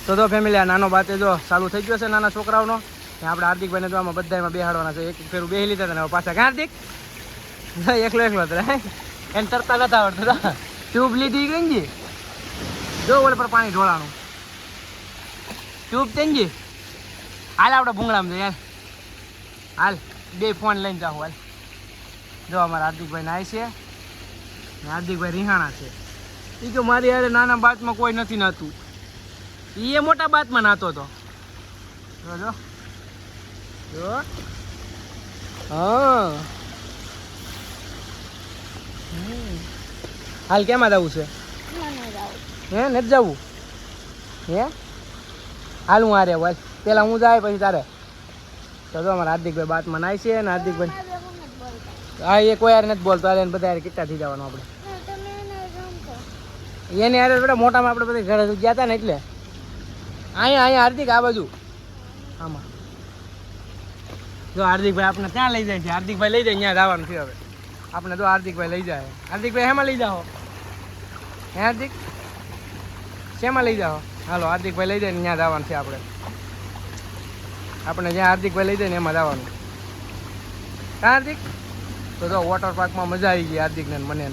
તો ફેમિલી આ નાનો બાતે જો ચાલુ થઈ ગયો છે નાના છોકરાઓનો. આપણે હાર્દિકભાઈને તો આમાં બધામાં બેહાડવાના છે. એક ફેરું બેહી લીધા હતા પાછા. હાર્દિક એકલો હતો એને તરતા નતા આવડતું. ટ્યુબ લીધી ગઈ જો ઓલે પર પાણી ઢોળાનું ટ્યુબ તેંજી. હાલ આપણે ભૂંગળામાં જઈએ હાલ 2 ફોન લઈને જાઓ હાલ. જો અમારા હાર્દિકભાઈ નાય છે ને હાર્દિકભાઈ રિહાણા છે. એ કે મારી યારે નાના બાતમાં કોઈ નથી નાતું. એ મોટા બાતમાં નાતો હતો. જો જો હા હાલ કેમાં જવું છે? હે નથી જવું હે? હાલ હું આરે હાલ પેલા હું જાય પછી તારે. તો જો અમારા હાર્દિકભાઈ બાતમાં નાય છે ને હાર્દિકભાઈ હા એ કોઈ યાર નથી બોલતો. હાલ એને બધા યાર કેટલા થઈ જવાનું આપણે એને યાર બધા મોટામાં આપણે બધા ઘરે ગયા હતા ને એટલે અહીંયા હાર્દિક આ બાજુ આમાં જો હાર્દિકભાઈ આપણે ત્યાં લઈ જાય છે. હાર્દિકભાઈ લઈ જાય ત્યાં જવાનું છે હવે આપણે. જો હાર્દિકભાઈ લઈ જાય. હાર્દિકભાઈ હેમાં લઈ જાઓ? હે હાર્દિક શેમાં લઈ જાઓ? હાલો હાર્દિકભાઈ લઈ જાય ને ત્યાં જવાનું છે આપણે. આપણે જ્યાં હાર્દિકભાઈ લઈ જાય ને એમાં જવાનું. હા હાર્દિક તો જો વોટર પાર્કમાં મજા આવી ગઈ હાર્દિકને મને.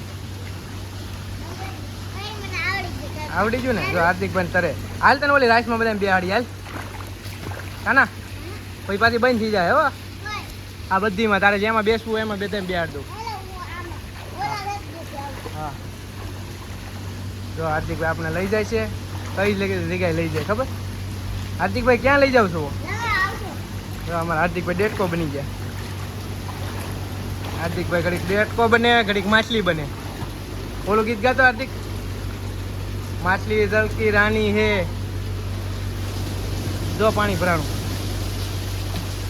આવડી ગયું ને? જો હાર્દિકભાઈ તરે હાલ તને ઓલી રાઈસમાં બધા બેહાડી હાલ કાના પછી પાછી બંધ થઈ જાય. હો આ બધીમાં તારે જેમાં બેસવું એમાં બધા બેહાડ દઉં. હા જો હાર્દિકભાઈ આપણે લઈ જાય છે. કઈ જગ્યાએ લઈ જાય ખબર? હાર્દિકભાઈ ક્યાં લઈ જાવ છો? જો અમારા હાર્દિકભાઈ ડેટકો બની ગયા. હાર્દિકભાઈ ઘડીક ડેટકો બને ઘડીક માછલી બને. ઓલું ગીત ગાતો હાર્દિક માછલી જલ કી રાની હે. જો પાણી ભરાણું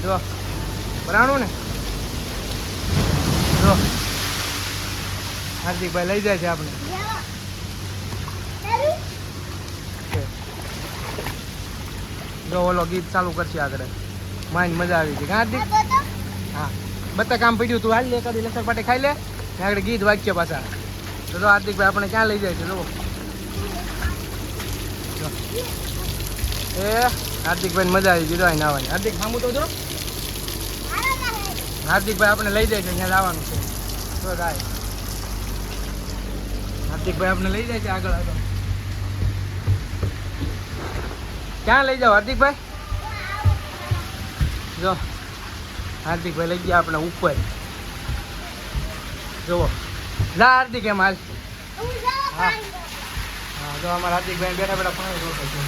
જો ભરાણું ને જો હાર્દિકભાઈ લઈ જાય છે આપણે. જો ઓલો ગીત ચાલુ કરશે આગળ માઇન મજા આવી ગઈ. હાર્દિક હા બધા કામ પડ્યું તું હાલ લે કદી લસણ પાટી ખાઈ લે આગળ ગીત વાગ્ય પાછા. તો જો હાર્દિકભાઈ આપણે ક્યાં લઈ જાય છે જો એ હાર્દિકભાઈ મજા આવી ગઈ. જો અહીં આવવાની હાર્દિક સામું તો જો હાર્દિકભાઈ આપણે લઈ જાય છે ત્યાં જવાનું છે. તો જાય હાર્દિકભાઈ આપણે લઈ જાય છે આગળ આગળ. ક્યાં લઈ જાઓ હાર્દિકભાઈ? જો હાર્દિકભાઈ લઈ ગયા આપણે ઉપર. જુઓ જા હાર્દિક એમ હાલ. હા હા જો અમારા હાર્દિકભાઈ બેઠા બેઠા પાણી રોકે છે.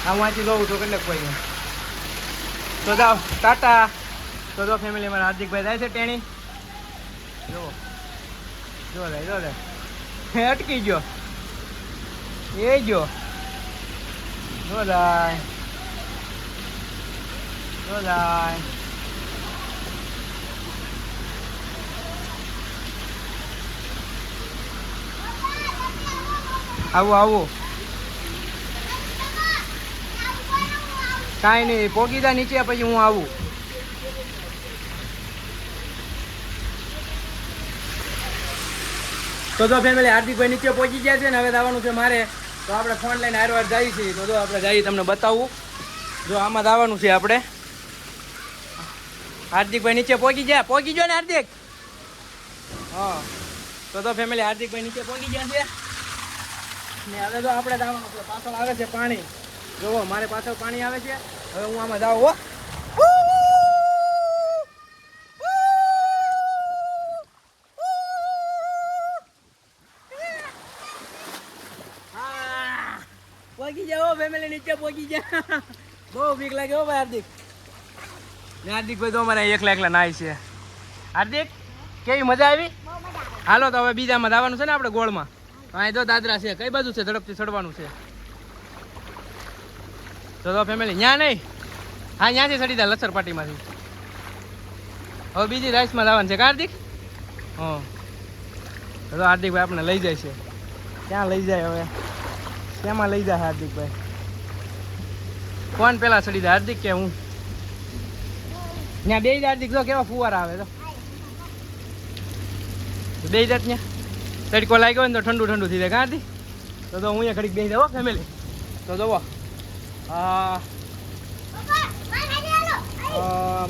હા હું અહીંથી જોઉં છું કેટલેક કોઈ. તો જાઓ ટાટા. તો જો ફેમિલી મારા હાર્દિકભાઈ જાય છે ટેણી. જો જો જાય જો જાય અટકી ગયો એ ગયો જો જાય જો જાય. આવું આવું કાંઈ નહીં પોગી જા નીચે પછી હું આવું. તો જો ફેમિલી હાર્દિકભાઈ નીચે પહોંચી ગયા છે ને હવે જવાનું છે મારે. તો આપણે ફોન લઈને હારવાર જઈએ છીએ. તો જો આપણે જઈએ તમને બતાવું. જો આમાં જવાનું છે આપણે. હાર્દિકભાઈ નીચે પહોંચી ગયો ને હાર્દિક? હા તો ફેમિલી હાર્દિકભાઈ નીચે પહોંચી ગયા છે ને હવે જો આપણે જવાનું છે. પાછળ આવે છે પાણી. જોવો મારે પાછળ પાણી આવે છે. હવે હું આમાં જાઉં. હો પહોંચી જાઓ ફેમિલી નીચે પહોંચી જા. બહુ બીક લાગે હો ભાઈ હાર્દિક. ને હાર્દિકભાઈ તો અમારે એકલા નાય છે. હાર્દિક કેવી મજા આવી? હાલો તો હવે બીજામાં જવાનું છે ને આપણે ગોળમાં. અહીં તો દાદરા છે. કઈ બાજુ છે? ઝડપથી ચડવાનું છે. તો ફેમિલી ત્યાં નહીં હા ત્યાંથી ચડી જાય લસર પાટીમાંથી. હવે બીજી રાઈસમાં જવાનું છે હાર્દિક. હા તો હાર્દિકભાઈ આપણે લઈ જાય છે. ક્યાં લઈ જાય હવે? કેમાં લઈ જાય હાર્દિકભાઈ? કોણ પેલા ચડી જાય હાર્દિક કે હું? ત્યાં બે હાર્દિક જો કેવા ફુવારા આવે તો બે જાત ત્યાં તડકો લાગ્યો ને તો ઠંડુ ઠંડુ થઈ જાય કાંથી તો હું અહીંયા ઘડીક બેસી જાવ ફેમિલી તો જુઓ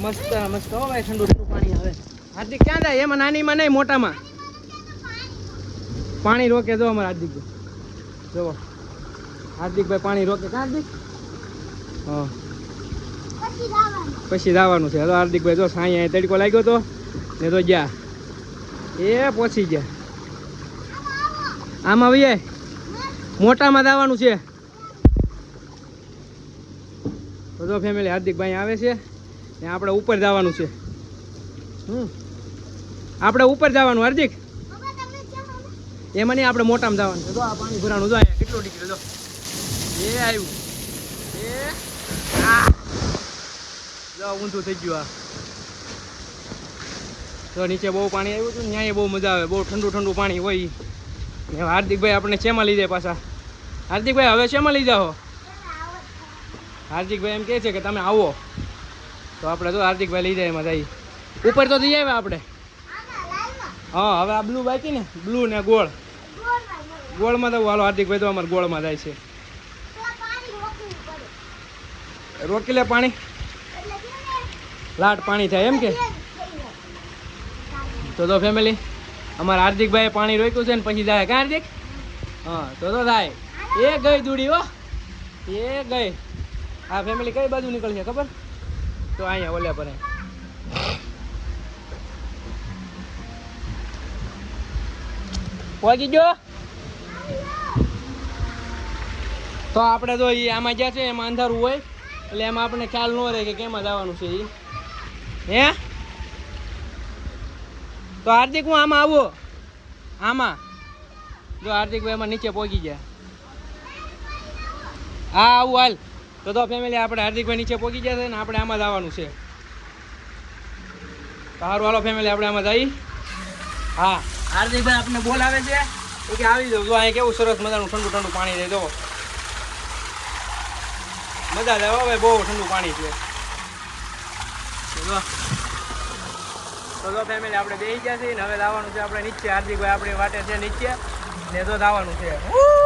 મસ્ત મસ્ત હો ભાઈ ઠંડુ ઠંડુ પાણી આવે હાર્દિક ક્યાં જાય એમાં નાનીમાં નહીં મોટામાં પાણી રોકે જો અમારા હાર્દિકભાઈ જુઓ હાર્દિકભાઈ પાણી રોકે ક્યાં હાર્દિક હા પછી જવાનું છે તો હાર્દિકભાઈ જો સાંઈ અહીંયા તડકો લાગ્યો તો ને તો ગયા એ પહોંચી ગયા આમાં ભાઈ મોટામાં જવાનું છે તો જો ફેમિલી હાર્દિકભાઈ આવે છે ને આપણે ઉપર જવાનું છે આપણે ઉપર જવાનું હાર્દિક એમાં નહીં આપણે મોટામાં જવાનું છે તો આ પાણી ભરાણું જો અહીંયા કેટલું નીકળ્યું જો એ આવ્યું એ જો ઊંધું થઈ ગયું આ તો નીચે બહુ પાણી આવ્યું હતું ને ત્યાં બહુ મજા આવે બહુ ઠંડુ ઠંડુ પાણી હોય ને હાર્દિકભાઈ આપણે શેમાં લઈ જાય પાછા હાર્દિકભાઈ હવે શેમાં લઈ જાઓ હાર્દિકભાઈ એમ કહે છે કે તમે આવો તો આપણે તો હાર્દિકભાઈ લઈ જાય એમાં જઈએ ઉપર તો જઈ આવ્યા આપણે હા હવે આ બ્લુ બાકી ને બ્લુ ને ગોળ ગોળમાં તો હાલો હાર્દિકભાઈ તો અમારે ગોળમાં જાય છે રોકી લે પાણી લાટ પાણી થાય એમ કે તો ફેમિલી અમારા હાર્દિકભાઈ પાણી રોક્યું છે ને પછી જાય કા હાર્દિક હા તો થાય એ ગઈ દૂડી હો એ ગઈ આ ફેમિલી કઈ બાજુ નીકળશે ખબર તો અહીંયા ઓલે પર પહોંચી ગયો તો આપણે તો આમાં જ્યાં છે એમાં અંધારું હોય એટલે એમાં આપણને ખ્યાલ ન રહે કે કેમાં જવાનું છે એ હે તો હાર્દિક હું આમાં આવો આમાં જો હાર્દિકભાઈ એમાં નીચે પહોંચી ગયા હા આવું હાલ તો ફેમિલી આપણે હાર્દિકભાઈ નીચે પહોંચી ગયા છે ને આપણે આમાં જવાનું છે સારું હાલો ફેમિલી આપણે આમાં જઈ હા હાર્દિકભાઈ આપણને બોલાવે છે કે આવી જાવ જો અહીંયા કેવું સરસ મજાનું ઠંડુ ઠંડુ પાણી દે જો મજા આવે હવે બહુ ઠંડુ પાણી છે તો ફેમિલી આપણે બેસી ગયા છીએ ને હવે લાવવાનું છે આપણે નીચે હાર્દિકભાઈ આપણી વાટે છે નીચે ને તો લાવવાનું છે